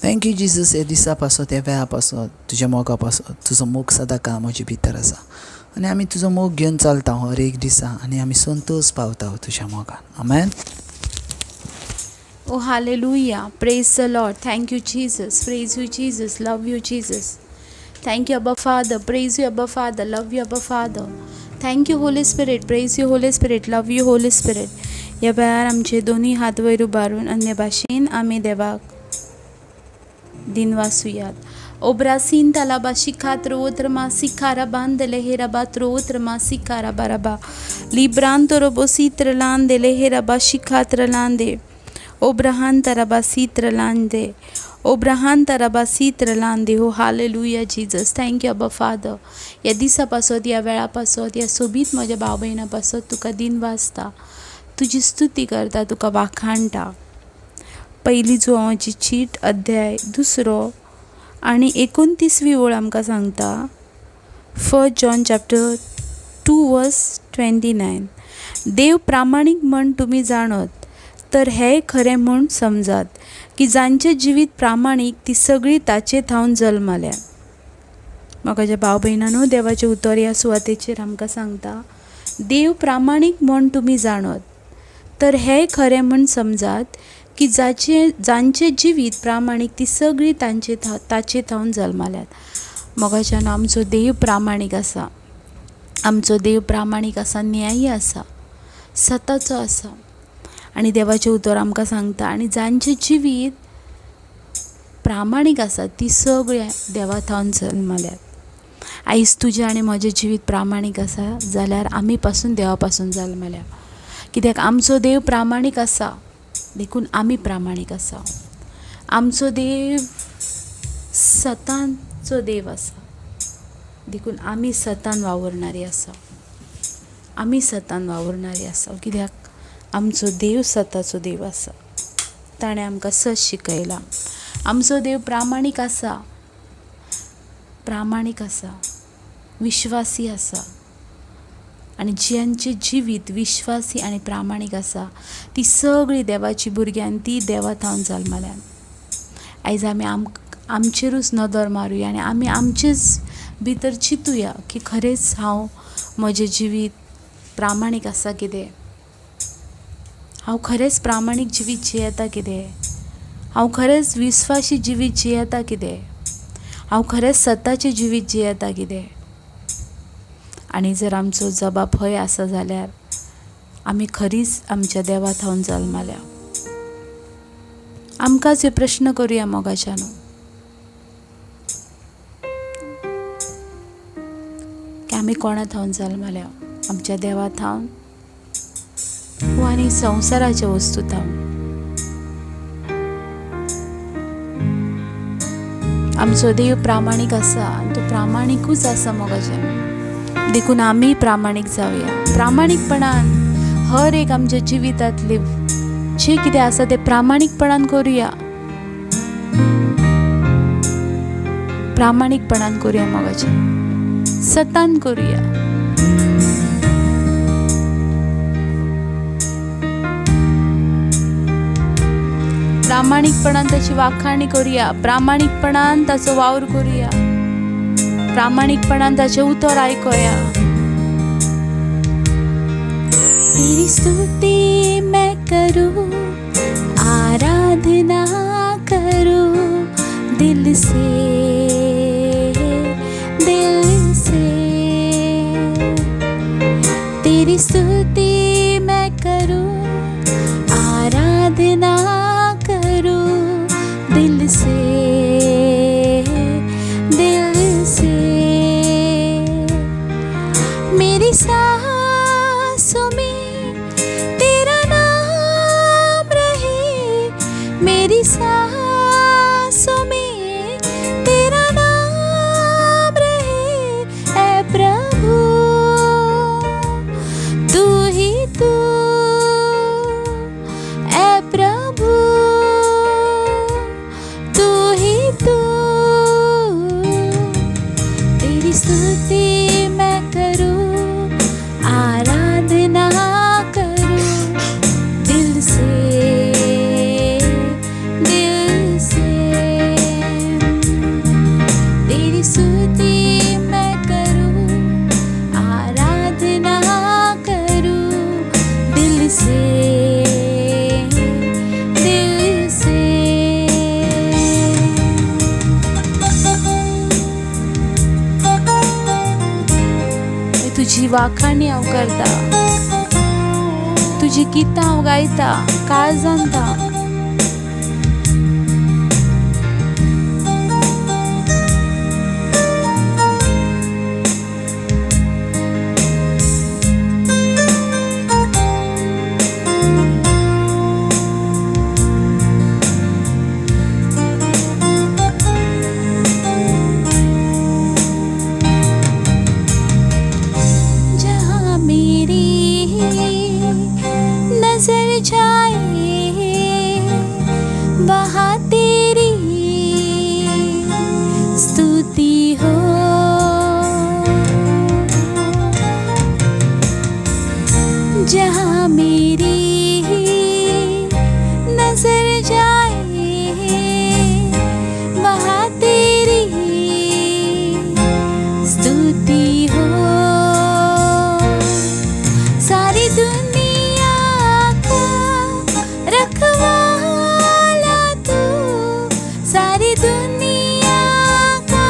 Thank you Jesus. हे दिसा पासत ह्या वेळा पासत तुज्या मोगा पासत तुजो मोग सदां काळ म्हजे भितर आसा आनी आमी तुजो मोग घेवन चलता हर एक दिसा आनी आमी संतोश पावता तुज्या मोगान. आमेन. Oh, hallelujah. Praise the Lord. Thank you, Jesus. Praise you, Jesus. Love you, Jesus. Thank you, Abba Father. Praise you, Abba Father. Love you, Abba Father. Thank you, Holy Spirit. Praise you, Holy Spirit. Love you, Holy Spirit. या वेळार आमचे दोन्ही हात वयर उबारून अन्य भाशेन आमी देवाक दिन वासुयात. ओब्रासीन तालाबा शिखात रोत्रमा सिखारा बांदले हेराबा त्रोत्रमा सिखारा बाराबा लिब्रांतो रोबो सीत्रलांदे लेहेराबा शिखात्रलांदे ओब्राहान तरबा सीत्रलांदे ओब्राहान तरबा सीत्रलांदे. हो हालेलुया जीजस. थँक्यू अबा फादर. या दिसा पासत या वेळा पासत या सोबीत म्हज्या भाव भयणा पासत तुका दिन वाजता, तुजी स्तुती करता, तुका वाखाणटा. पहिली जुवांची चीट अध्याय 2 आणि 29वी ओळ आमकां सांगता. 1 जॉन चॅप्टर 2 वर्स 29. देव प्रामाणीक म्हण तुमी जाणत तर हें खरें म्हूण समजात की जांचें जिवीत प्रामाणीक ती सगळीं ताचे थावन जल्मल्या. म्हाका भाव भयणांनो, देवाचें उतर ह्या सुवातेचेर आमकां सांगता. देव प्रामाणीक म्हण तुमी जाणत तर हें खरें म्हूण समजात की जांचें जिवीत प्रामाणीक ती सगळीं ताचे थावन जल्मल्यात. मोगाच्यान आमचो देव प्रामाणीक आसा. आमचो देव प्रामाणीक आसा, न्यायी आसा, सताचो आसा. आनी देवाचें उतर आमकां सांगता आनी जांचें जिवीत प्रामाणीक आसा ती सगळ्या देवा थावन जल्मल्यात. आयज तुजें आनी म्हजें जिवीत प्रामाणीक आसा जाल्यार आमी पासून देवा पासून जल्मल्या. कित्याक आमचो देव प्रामाणीक आसा देखून आमी प्रामाणीक आसा. आमचो देव सतांचो देव आसा देखून आमी सतान वावुरणारी आसा. आमी सतान वावुरणारी आसा कित्याक आमचो देव सताचो देव आसा. ताणें आमकां सत शिकयलां. आमचो देव प्रामाणीक आसा, प्रामाणीक आसा, विश्वासी आसा. आनी ज्यांचें जिवीत विश्वासी आनी प्रामाणीक आसा ती सगळीं देवाची भुरगीं आनी ती देवा थावन जल्मल्यान. आयज आमी आमचेरूच नदर मारुया आनी आमी आमचेच भितर चिंतुया की खरेंच हांव म्हजें जिवीत प्रामाणीक आसा कितें. हांव खरेंच प्रामाणीक जिवीत जियेता कितें. हांव खरेंच विस्वासी जिवीत जियेता कितें. हांव खरेंच सताचें जिवीत जियेता कितें. आनी जर आमचो जबाब हय आसा जाल्यार आमी खरीच आमच्या देवा थावन जल्मल्या. आमकांच हे प्रश्न करुया मोगाच्यान. की आमी कोणा थावन जल्मल्या. आमच्या देवा थावन वा आनी संवसाराच्या वस्तू थावन. आमचो देव प्रामाणीक आसा आनी तो प्रामाणीकूच आसा मोगाच्यान देखून आमी प्रामाणीक जावया. प्रामाणीकपणान हर एक आमच्या जिवितांतले जे कितें आसा तें प्रामाणीकपणान करुया. प्रामाणीकपणान करुया मोगाच्यान. सतान करुया. प्रामाणीकपणान ताची वाखाणी करुया. प्रामाणीकपणान ताचो वावर करुया. प्रामाणिकपणान ताचे उतर आयकोया. तेरी स्तुति मैं करूं, आराधना करूं दिल से, दिल से. तेरी स्तुति मैं करूं, आराधना करूं दिल से, दिल से. मेरी सांसों में तेरा नाम रहे. मेरी सांसों में तेरा नाम रहे. ऐ प्रभु तू ही तू. ऐ प्रभु तू ही तुझी वाखाणी हांव करता, तुझी गितां हांव गायता, काळ जाणता. जहाँ मेरी नजर जाए वहाँ तेरी स्तुति हो. जहाँ मेरी नजर जाए वहाँ तेरी स्तुति हो. सारी दुनिया का रखवाला तू, सारी दुनिया का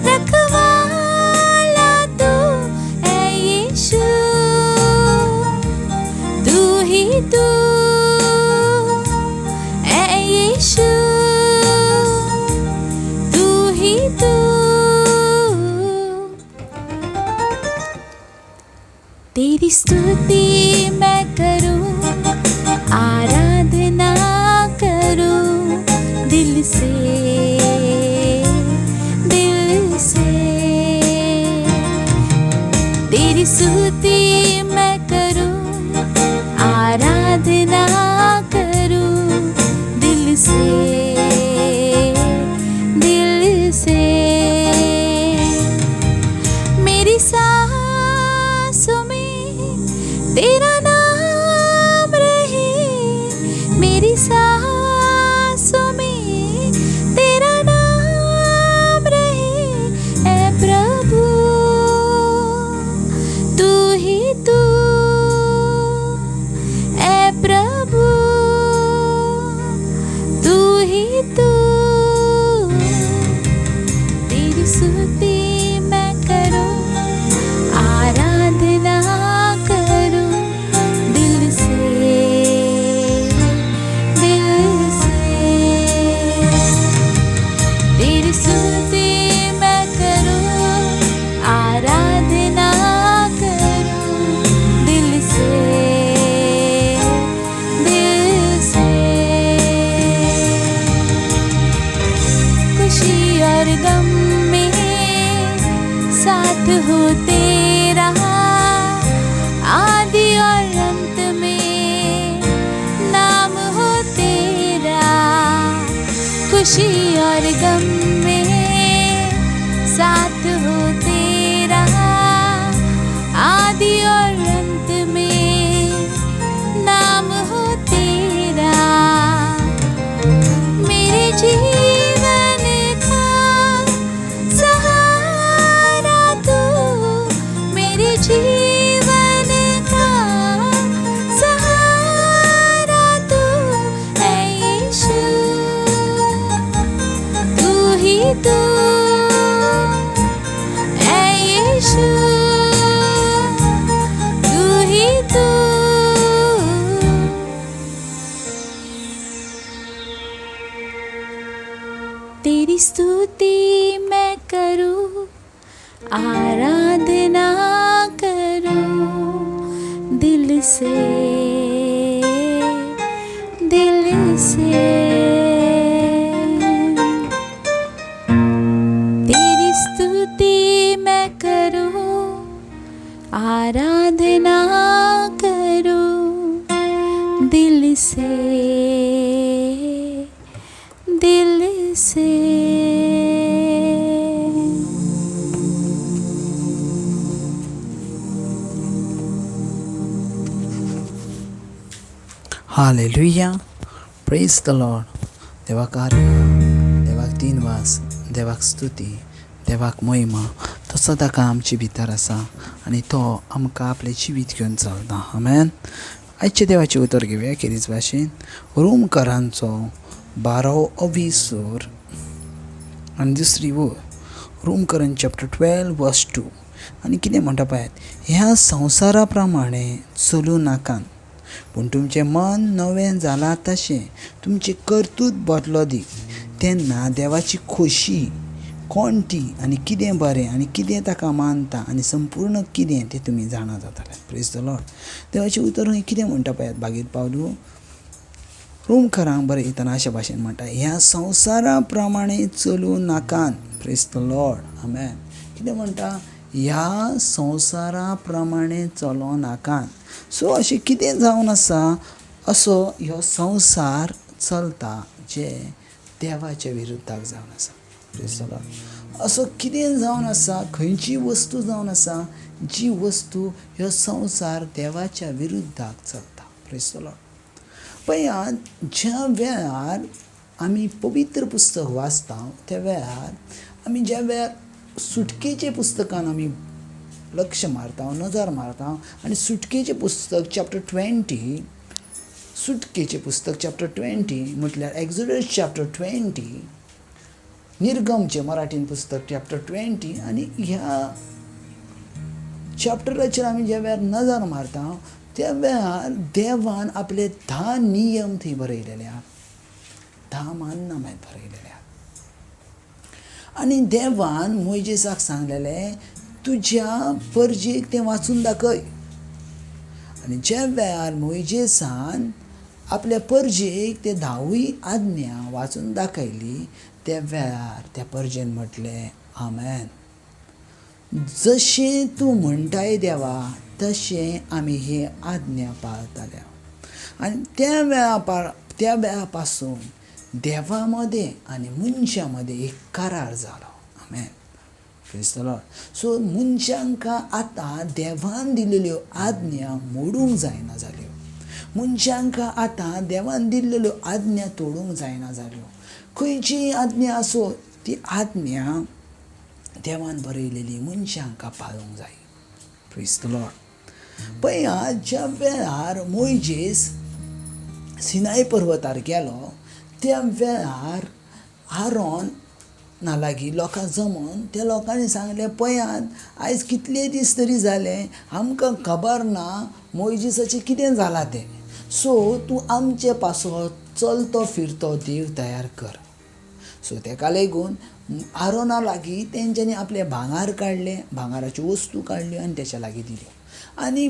रखवाला तू है यीशु. तू ही तू है यीशु, तू ही तू. तेरी स्तुति मैं करूं, आराधना करूं दिल से, दिल से. तेरी स्तुति मैं करूं, आराधना करूं दिल से, दिल से. मेरी सांसों में तेरा नाम रहे, मेरी सांसों में तेरा नाम रहे. ऐ प्रभु तू ही तू, ऐ प्रभु तू ही तू. तेरी स्तुति मैं करूं, आराधना करूं दिल से, दिल से. तेरी स्तुति मैं करूं, आराधना करूं दिल से, दिल से. खुशी और गम में साथ हो तेरा, आदि और अंत में नाम हो तेरा. खुशी और गम में साथ हो तेरा, आदि और अंत में नाम हो तेरा. मेरे जीवन का सहारा तू, मेरे जीवन का सहारा तू है यीशु. तू ही तू है यीशु, तू ही तू. तेरी स्तुति मैं करूं, आराधना करूं दिल से, दिल से. तेरी स्तुति मैं करूं, आराधना करूं दिल से, दिल से. Hallelujah, praise the Lord. देवाक आर्या, देवाक दिनवास, देवाक स्तुती, देवाक महिमा. तो सदां आमचे भितर आसा आनी तो आमकां आपलें जिवीत घेवन चलता. आमेन. आयचे देवाचें उतर घेवया खेरीज भाशेन रोमकारांचो 12वी सूर आनी दुसरी वोर. रोमकारान चॅप्टर 12 वर्स 2. आनी कितें म्हणटा पळयात, ह्या संवसारा प्रमाणे चलूं नाकात, पूण तुमचें मन नवें जालां तशें तुमचें कर्तूत बदलो दी. तेन्ना देवाची खोशी कोण ती आनी कितें बरें आनी कितें ताका मानता आनी संपूर्ण कितें तें तुमी जाणा जाताले. Praise the Lord. देवाचें उतर कितें म्हणटा पळयात भागीत पावलू रोमकारांक बरयतना अशा भाशेन म्हणटा, ह्या संवसारा प्रमाणे चलूं नाकात. Praise the lord. आमेन. कितें म्हणटा, ह्या संवसारा प्रमाणे चलो नाकात. सो अशें कितें जावन आसा, असो ह्यो संवसार चलता जे देवाच्या विरुद्धाक जावन आसा. Praise the Lord. असो कितें जावन आसा, खंयची वस्तू जावन आसा जी वस्तू ह्यो संवसार देवाच्या विरुद्धाक चलता. Praise the Lord. पळयात, ज्या वेळार आमी पवित्र पुस्तक वाचता त्या वेळार आमी ज्या वेळार सुटकेचे पुस्तकान आमी लक्ष मारता, नजर मारता आनी सुटकेचे पुस्तक चॅप्टर 20, सुटकेचे पुस्तक चॅप्टर 20 म्हटल्यार एक्झोडस चॅप्टर 20, निर्गमचे मराठीन पुस्तक चॅप्टर 20 आनी ह्या चॅप्टराचेर आमी ज्या वेळार नजर मारता त्या वेळार देवान आपले 10 नियम थंय बरयलेले आहात, 10 मान्यताय बरयलेले आहात. आनी देवान मोइजेसाक सांगलेले, तुज्या परजेक तें वाचून दाखय. आनी ज्या वेळार मोइजेसान आपल्या परजेक ते 10 आज्ञा वाचून दाखयली त्या वेळार त्या परजेन म्हटलें, आमेन. जशें तूं म्हणटाय देवा तशें आमी ही आज्ञा पाळटले. आनी त्या वेळा पासून देवा मदें आनी मनशा मदें एक करार जालो. Amen. Praise the lord. So मनशांक आतां देवान दिलेल्यो आज्ञा मोडूंक जायना जाल्यो. मनशांक आतां देवान दिल्लेल्यो आज्ञा तोडूंक जायना जाल्यो. खंयची आज्ञा आसो ती आज्ञा देवान बरयलेली मनशांक पाळूंक जाय. Praise the Lord. पळया, ज्या वेळार मोइजेस सिनाय पर्वतार गेलो त्या वेळार आरोन ना लागीं लोकां जमोन त्या लोकांनी सांगलें, पळयात आयज कितले दीस तरी जाले आमकां खबर ना मोइजेसाचें कितें जालां तें. सो तूं आमचे पासो चलतो फिरतो देव तयार कर. सो तेका लागून आरोना लागीं तेंच्यांनी आपले भांगर काडले, भांगराच्यो वस्तू काडल्यो आनी तेच्या लागीं दिल्यो. आनी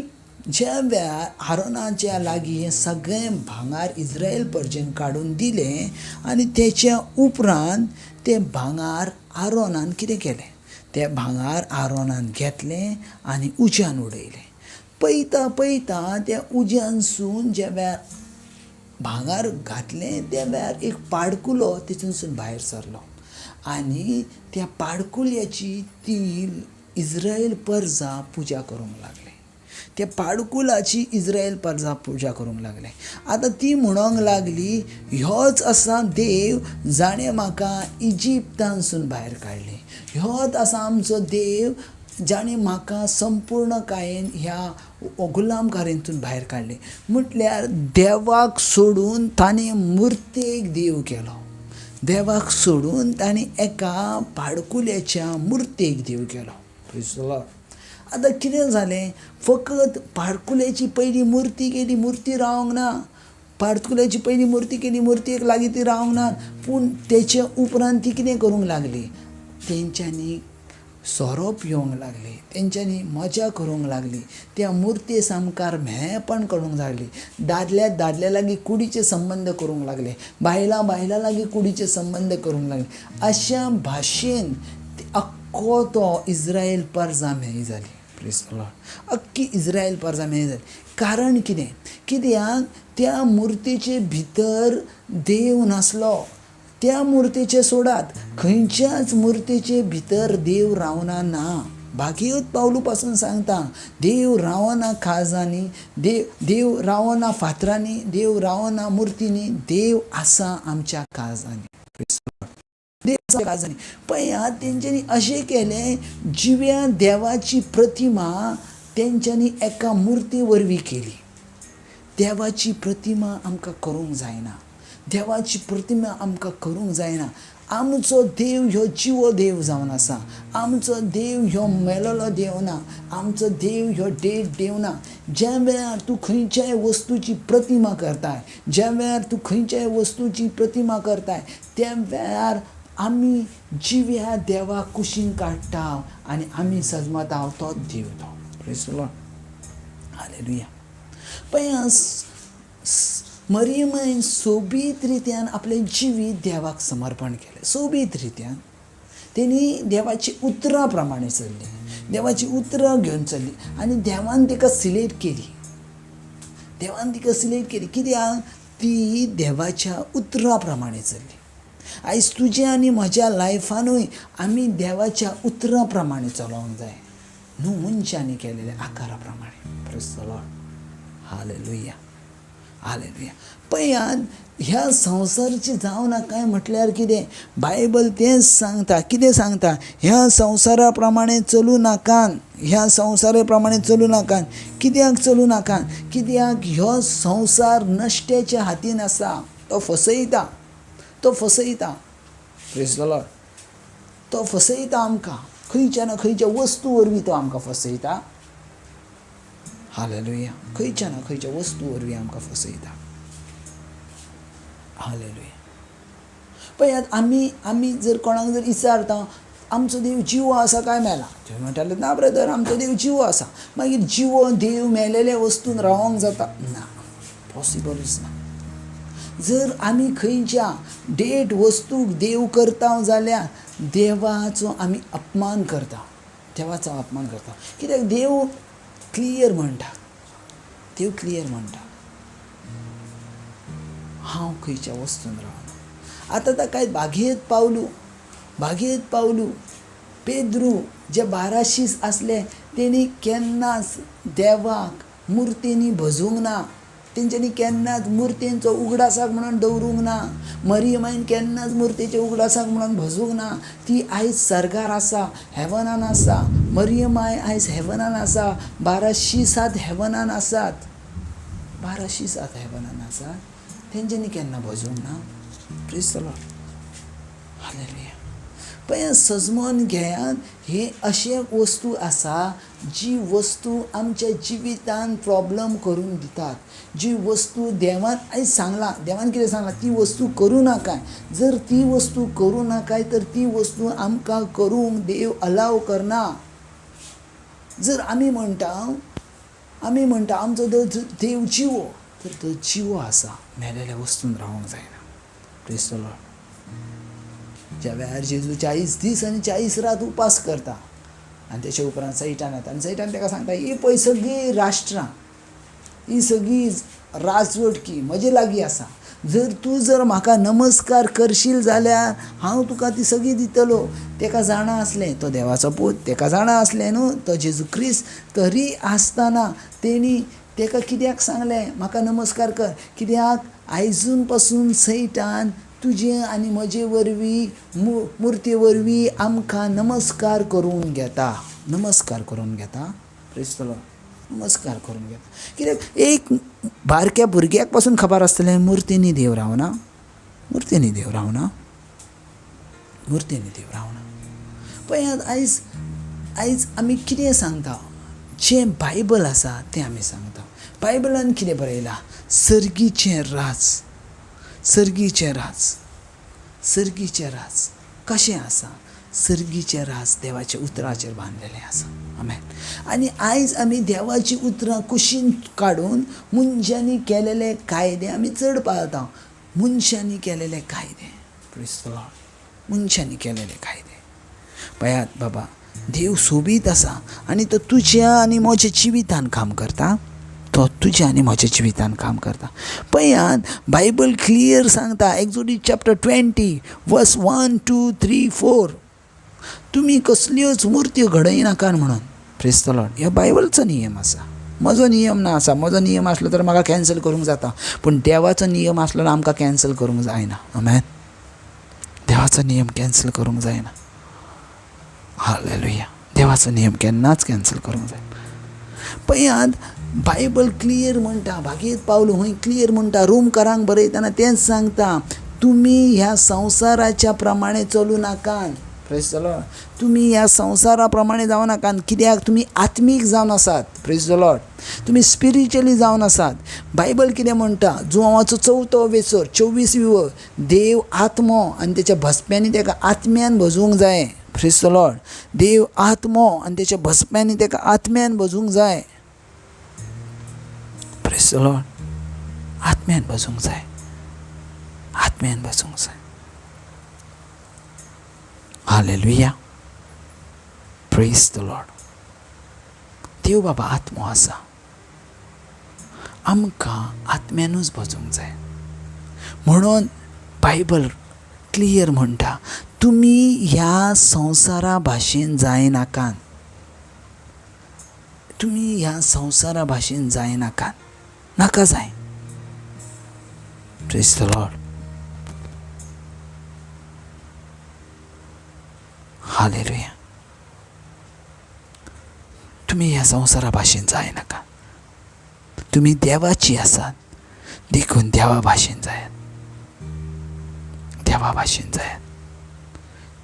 ज्या वेळार आरोनाच्या लागीं हें सगळें भांगर इस्रायल परजेन काडून दिलें आनी तेच्या उपरांत तें भांगर आरोनान कितें केलें, तें भांगर आरोनान घेतलें आनी उज्यान उडयलें. पळयता पळयता त्या उज्यानसून ज्या वेळार भांगर घातलें त्या वेळार एक पाडकुलो तितूनसून भायर सरलो आनी त्या पाडकुल्याची ती इस्रायल परजा पुजा करूंक लागले. त्या पाडकुलाची इस्रायल परजा पुजा करूंक लागले. आतां ती म्हणोंक लागली, ह्योच आसा देव जाणें म्हाका इजिप्तानसून भायर काडलें. ह्योच आसा आमचो देव जाणें म्हाका संपूर्णकायेन ह्या गुलामकारेंतून भायर काडलें. म्हटल्यार देवाक सोडून ताणें मुर्तेक देव केलो. देवाक सोडून ताणें एका पाडकुल्याच्या मुर्तेक देव केलो. Praise the lord. आतां कितें जालें, फकत पाडकुल्याची पयली मुर्ती केली, मुर्ती रावंक ना. पाडकुल्याची पयली मुर्ती केली, मुर्तेक लागीं ती रावंक ना. पूण तेच्या उपरांत ती कितें करूंक लागली, तेंच्यांनी सोरो पिवंक लागली, तेंच्यांनी मजा करूंक लागली. त्या मुर्ते सामकार म्हेळेपण करूंक लागली. दादल्या लागीं कुडीचे संबंद करूंक लागले, बायलां लागीं कुडीचे संबंद करूंक लागले. अशा भाशेन अख्खो तो इस्रायल परजा मेळी जाली. Praise the Lord. अख्खी इस्रायल परजा मेळी जाली. कारण कितें, कित्याक त्या मुर्तीचे भितर देव नासलो. त्या मुर्तीचे सोडात, खंयच्याच मुर्तीचे भितर देव रावना ना. भागवत पावलू पासून सांगता, देव रावना काळजांनी, देव रावना फातरांनी, देव रावना मुर्तींनी, देव आसा आमच्या काळजांनी. देव आसा काळजांनी. पळया, तेंच्यांनी अशें केलें, जिव्या देवाची प्रतिमा तेंच्यांनी एका मुर्ती वरवीं केली. देवाची प्रतिमा आमकां करूंक जायना. देवाची प्रतिमा आमकां करूंक जायना. आमचो देव ह्यो जिवो देव जावन आसा. आमचो देव ह्यो मेलोलो देव ना. आमचो देव ह्यो डेड देव ना. ज्या वेळार तूं खंयच्याय वस्तूची प्रतिमा करताय, ज्या वेळार तूं खंयच्याय वस्तूची प्रतिमा करताय, त्या वेळार आमी जिव्या देवाक कुशीन काडटा आनी आमी सजमता तोच देव तो. Praise the Lord. हालेलुया. पळय मरियमान सोबीत रित्यान आपलें जिवीत देवाक समर्पण केलें. सोबीत रित्यान तेणी देवाची उतरां प्रमाणे चल्ली, देवाची उतरां घेवन चल्ली आनी देवान तिका सिलेक्ट केली. देवान तिका सिलेक्ट केली कित्याक ती देवाच्या उतरां प्रमाणे चल्ली. आयज तुज्या आनी म्हज्या लायफानूय आमी देवाच्या उतरां प्रमाणे चलोवंक जाय, न्हू मनशांनी केलेल्या आकारा प्रमाणे. Praise the Lord. Hallelujah. Hallelujah. पळयात ह्या संवसाराची जावं नाकाय म्हटल्यार कितें? बायबल तेंच सांगता. कितें सांगता? ह्या संवसारा प्रमाणे चलूं नाकान, ह्या संवसारा प्रमाणे चलूं नाकान. कित्याक चलूं नाकान? कित्याक ह्यो संवसार नश्ट्याच्या हातीन आसा. तो फसयता, तो फसयता. Praise the Lord. तो फसयता आमकां खंयच्या ना खंयच्या वस्तू वरवीं तो आमकां फसयता. हालेलुया. खंयच्या ना खंयच्या वस्तू वरवीं आमकां फसयता. हालेलुया. पळयात आमी जर कोणाक जर विचारता आमचो देव जिवो आसा काय मेला, थंय म्हणटाले ना ब्रदर आमचो देव जिवो आसा. मागीर जिवो देव मेलेल्या वस्तून रावोंक जाता? ना, पॉसिबलूच ना. जर आमी खंयच्या डेट वस्तूक देव करता जाल्यार देवाचो आमी अपमान करता, देवाचो अपमान करता. कित्याक देव क्लियर म्हणटा, देव क्लियर म्हणटा हांव खंयच्या वस्तून रावना. आतां काय बागेंत पावलू पेद्रू जे 12 शीस आसले तेणी केन्नाच देवाक मुर्तींनी भजूंक ना. तेंच्यांनी केन्नाच मुर्तींचो उगडासाक म्हणून दवरूंक ना. मरियमायन केन्नाच मुर्तीच्या उगडासाक म्हणून भजूंक ना. ती आयज सर्गार आसा, हेवनान आसा. मरियमाय आयज हेवनान आसा. 12 शीसात हेवनान आसात. 12 शीसात हेवनान आसात. तेंच्यांनी केन्ना भजूंक ना. Praise the Lord. हालेलुया. पळय सजमोन घेयात हे अशे वस्तू आसा जी वस्तू आमच्या जिवितान प्रॉब्लम करून दितात. जी वस्तू देवान आयज सांगला, देवान कितें सांगला? ती वस्तू करूं नाकाय. जर ती वस्तू करूं नाकाय तर ती वस्तू आमकां करूंक देव अलाव करना. जर आमी म्हणटा आमचो देव जिवो, तर तो जिवो आसा, मेलेल्या वस्तून रावंक जायना. Praise the Lord. ज्या वेळार जेजू 40 दीस आनी 40 रात उपास करता आनी तेच्या उपरांत सैतान येता आनी सैतान ताका सांगता ही पळय सगळीं राष्ट्रां, ही सगळीं राजवटकी म्हजे लागीं आसा. जर म्हाका नमस्कार करशील जाल्यार हांव तुका ती सगळीं दितलो. ताका जाणा आसलें तो देवाचो पूत, ताका जाणा आसलें न्हू तो जेजू क्रिस्त. तरी आसतना तेणी ताका कित्याक सांगलें म्हाका नमस्कार कर? कित्याक आयजून पासून सैतान तुजे आनी म्हजे वरवीं मुर्ती वरवीं आमकां नमस्कार करून घेता. नमस्कार करून घेता. Praise the Lord. नमस्कार करून घेता. कित्याक एक बारक्या भुरग्याक पासून खबर आसतलें मुर्तींनी देव रावना. मुर्तींनी देव रावना. मुर्तींनी देव रावना. पळय आयज आमी कितें सांगता? जें बायबल आसा तें आमी सांगता. बायबलान कितें बरयलां? सर्गीचें राज. सर्गीचें राज. सर्गीचें राज कशें आसा? सर्गीचें राज देवाच्या उतराचेर बांदलेलें आसा. आमेन. आनी आयज आमी देवाची उतरां कुशीन काडून मनशांनी केलेले कायदे आमी चड पाळटा. मनशांनी केलेले कायदे. Praise the Lord. मनशांनी केलेले कायदे. पळयात बाबा, देव सोबीत आसा आनी तो तुज्या आनी म्हज्या जिवितान काम करता. तो तुज्या आनी म्हज्या जिवितान काम करता. पळयात बायबल क्लियर सांगता. एक्झोडस चॅप्टर 20 वर्स 1, 2, 3, 4 तुमी कसल्योच मुर्त्यो घडयनाकात म्हणून. Praise the Lord. हो बायबलचो नियम आसा. म्हजो नियम ना आसा. म्हजो नियम आसलो तर म्हाका कॅन्सल करूंक जाता, पूण देवाचो नियम आसलो जाल्यार आमकां कॅन्सल करूंक जायना. आमेन. देवाचो नियम कॅन्सल करूंक जायना. हालेलुया. देवाचो नियम केन्नाच कॅन्सल करूंक जायना. पळयात बायबल क्लियर म्हणटा, भागीत पावलो हूंय क्लियर म्हणटा, रोमकारांक बरयतना तेंच सांगता, तुमी ह्या संवसाराच्या प्रमाणे चलू नाकात. Praise the Lord. तुमी ह्या संवसारा प्रमाणे जावं नाकात. कित्याक तुमी आत्मीक जावन आसात. Praise the Lord. तुमी स्पिरिच्युअली जावन आसात. बायबल कितें म्हणटा, जुवांवाचो 4थो वेसर 24वी देव आत्मो आनी तेच्या भस्म्यांनी तेका आत्म्यान भजूंक जाय. Praise the lord. देव आत्मो आनी तेच्या भस्म्यांनी तेका आत्म्यान भजूंक जाय. Praise the lord. आत्म्यान भजूंक जाय. आत्म्यान भजूंक जाय. हालेलुया. Praise the lord. देव बाबा आत्मो आसा. आमकां आत्म्यानूच भजूंक जाय. म्हणून बायबल क्लियर म्हणटा, तुमी ह्या संवसारा भाशेन जाय नाकात. तुमी ह्या संवसारा भाशेन जाय नाकात. नाका जाय. Praise the Lord. हालेलुया. तुमी ह्या संवसारा भाशेन जाय नाका. तुमी देवाची आसात, देखून देवा भाशेन जायात. देवा भाशेन जायात.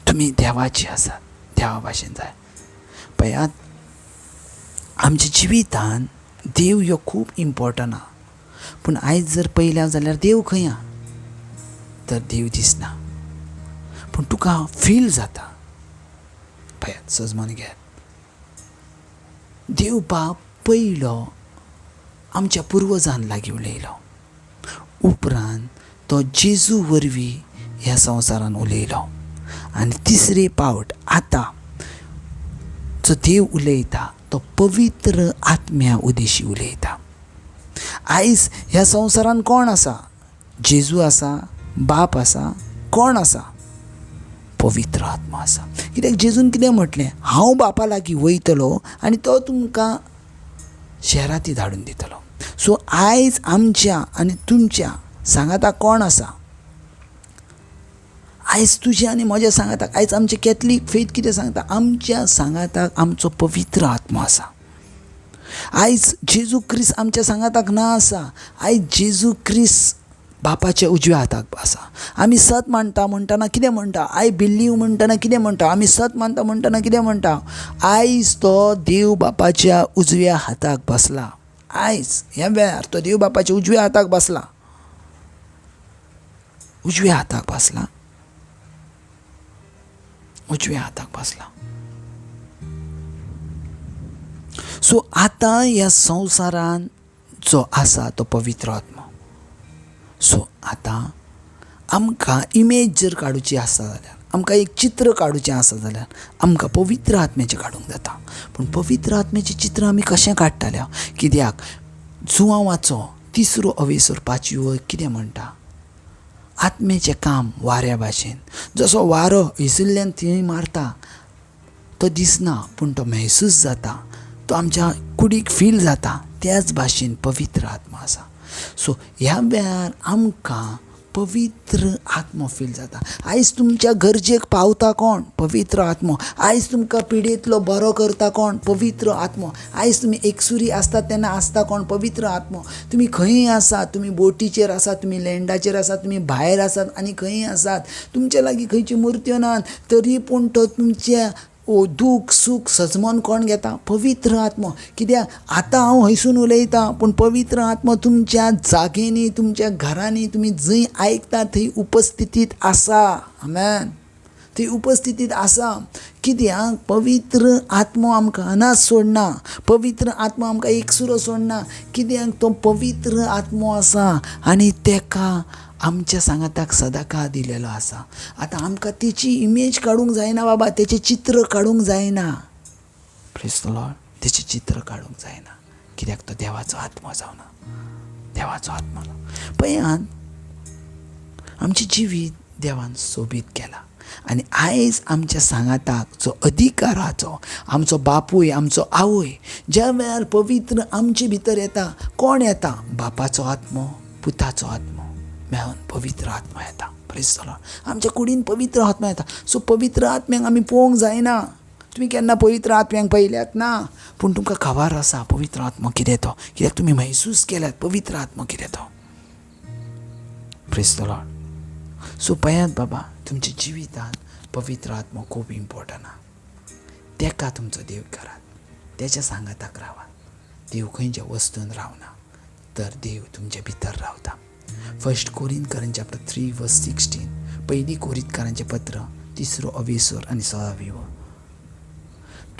तुमी देवाची आसात, देवा भाशेन जाय. पळयात, आमच्या जिवितान देव ह्यो खूब इम्पॉर्टंट आहा. पूण आयज जर पळयल्या जाल्यार देव खंय आहा तर देव दिसना. पूण तुका फील जाता. पळयात, सजमोन घेयात. देव बाप पयलो आमच्या पुर्वजांक लागीं उलयलो. उपरांत तो जेजू वरवीं ह्या संवसारान उलयलो. आनी तिसरे पावट आतां जो देव उलयता तो पवित्र आत्म्या उदेशी उलयता. आयज ह्या संवसारान कोण आसा? जेजू आसा, बाप आसा, कोण आसा? पवित्र आत्मा आसा. कित्याक जेजून कितें म्हटलें, हांव बापा लागीं वयतलो आनी तो तुमकां शेरांती धाडून दितलो. सो आयज आमच्या आनी तुमच्या सांगाताक कोण आसा? आयज तुज्या आनी म्हज्या सांगाताक, आयज आमचे कॅथलीक फेथ कितें सांगता, आमच्या सांगाताक आमचो पवित्र आत्मा आसा. आयज जेजू क्रिस्त आमच्या सांगाताक ना आसा. आयज जेजू क्रिस्त बापाच्या उजव्या हाताक आसा. आमी सत मानता म्हणटना कितें म्हणटा? आय बिलीव म्हणटना कितें म्हणटा? आमी सत मानता म्हणटना कितें म्हणटा? आयज तो देव बापाच्या उजव्या हाताक बसला. आयज ह्या वेळार तो देव बापाच्या उजव्या हाताक बसला. उजव्या हाताक बसला. उजव्या हाताक बसला. सो आतां ह्या संवसारान जो आसा तो पवित्र आत्मा. सो आतां आमकां इमेज जर काडूची आसा जाल्यार, आमकां एक चित्र काडूचें आसा जाल्यार आमकां पवित्र आत्म्याचें काडूंक जाता. पूण पवित्र आत्म्याचें चित्र आमी कशें काडटाले? कित्याक जुवांवाचो 3रो अवेसर 5वी कितें म्हणटा? आत्म्याचें काम वाऱ्या भाशेन. जसो वारो हैसरल्यान थंय मारता तो दिसना, पूण तो महसूस जाता, तो आमच्या कुडीक फील जाता. त्याच भाशेन पवित्र आत्मा आसा. सो ह्या वेळार आमकां पवित्र आत्मो फील जाता. आयज तुमच्या गरजेक पावता कोण? पवित्र आत्मो. आयज तुमकां पिडेंतलो बरो करता कोण? पवित्र आत्मो. आयज तुमी एकसुरी आसतात तेन्ना आसता कोण? पवित्र आत्मो. तुमी खंय आसात, तुमी बोटीचेर आसात, तुमी लँडाचेर आसात, तुमी भायर आसात आनी खंय आसात, तुमच्या लागीं खंयची मुर्त्यो नात, तरी पूण तो तुमच्या दूख सूख सजमोन कोण घेता? पवित्र आत्मो. कित्याक आतां हांव हयसून उलयतां, पूण पवित्र आत्मो तुमच्या जागेनी, तुमच्या घरांनी, तुमी जंय आयकता थंय उपस्थितीत आसा. आमेन. थंय उपस्थितीत आसा. कित्याक पवित्र आत्मो आमकां अनाथ सोडना. पवित्र आत्मो आमकां एकसुरो सोडना. कित्याक तो पवित्र आत्मो आसा आनी तेका आमच्या सांगाताक सदांकाळ दिलेलो आसा. आतां आमकां तेची इमेज काडूंक जायना बाबा, तेचें चित्र काडूंक जायना. Praise the Lord. तेचें चित्र काडूंक जायना. कित्याक तो देवाचो आत्मा जावना. देवाचो आत्मा. पळयात, आमचें जिवीत देवान सोबीत केलां. आनी आयज आमच्या सांगाताक जो अधिकार आहा, जो आमचो बापूय, आमचो आवय, ज्या वेळार पवित्र आमचे भितर येता, कोण येता? बापाचो आत्मो, पुताचो आत्मो मेळून पवित्र आत्मा येता. Praise the Lord. आमच्या कुडीन पवित्र आत्मा येता. सो पवित्र आत्म्याक आमी पळोवंक जायना. तुमी केन्ना पवित्र आत्म्यांक पळयल्यात ना, पूण तुमकां खबर आसा पवित्र आत्मो कितें तो, कित्याक तुमी महसूस केल्यात पवित्र आत्मो कितें तो. Praise the lord. सो पळयात बाबा, तुमच्या जिवितांत पवित्र आत्मो खूब इम्पॉर्टंट आहा. तेका तुमचो देव करात, तेच्या सांगाताक रावात. देव खंयच्या वस्तून रावना, तर देव तुमच्या भितर रावता. 1 कोरिंथकारांचें चॅप्टर 3:16, पहिली कोरिंथकारांचें पत्र 3:20 आनी 16.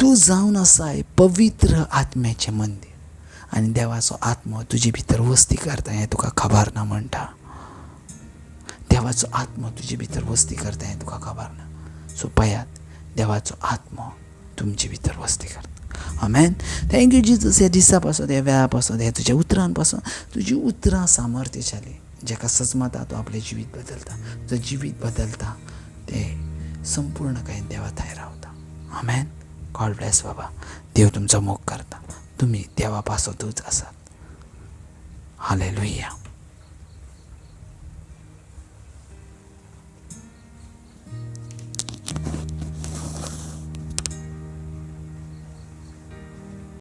तूं जावन आसाय पवित्र आत्म्याचें मंदीर आनी देवाचो आत्मो तुजे भितर वस्ती करता हें तुका खबर ना म्हणटा. देवाचो आत्मो तुजे भितर वस्ती करता हें तुका खबर ना. सो पळयात, देवाचो आत्मो तुमचे भितर वस्ती करता. आमेन. Thank you Jesus. ह्या दिसा पासून, ह्या वेळा पासून, ह्या तुज्या उतरां पासून तुजी उतरां सामर्थ्यशाली, जेका सजमता तो आपलें जिवीत बदलता, जो जिवीत बदलता ते संपूर्ण काही देवा थंय रावता. आमेन. गॉड ब्लेस बाबा. देव तुमचो मोग करता. तुम्ही देवा पासतूच आसात. हालेलुया.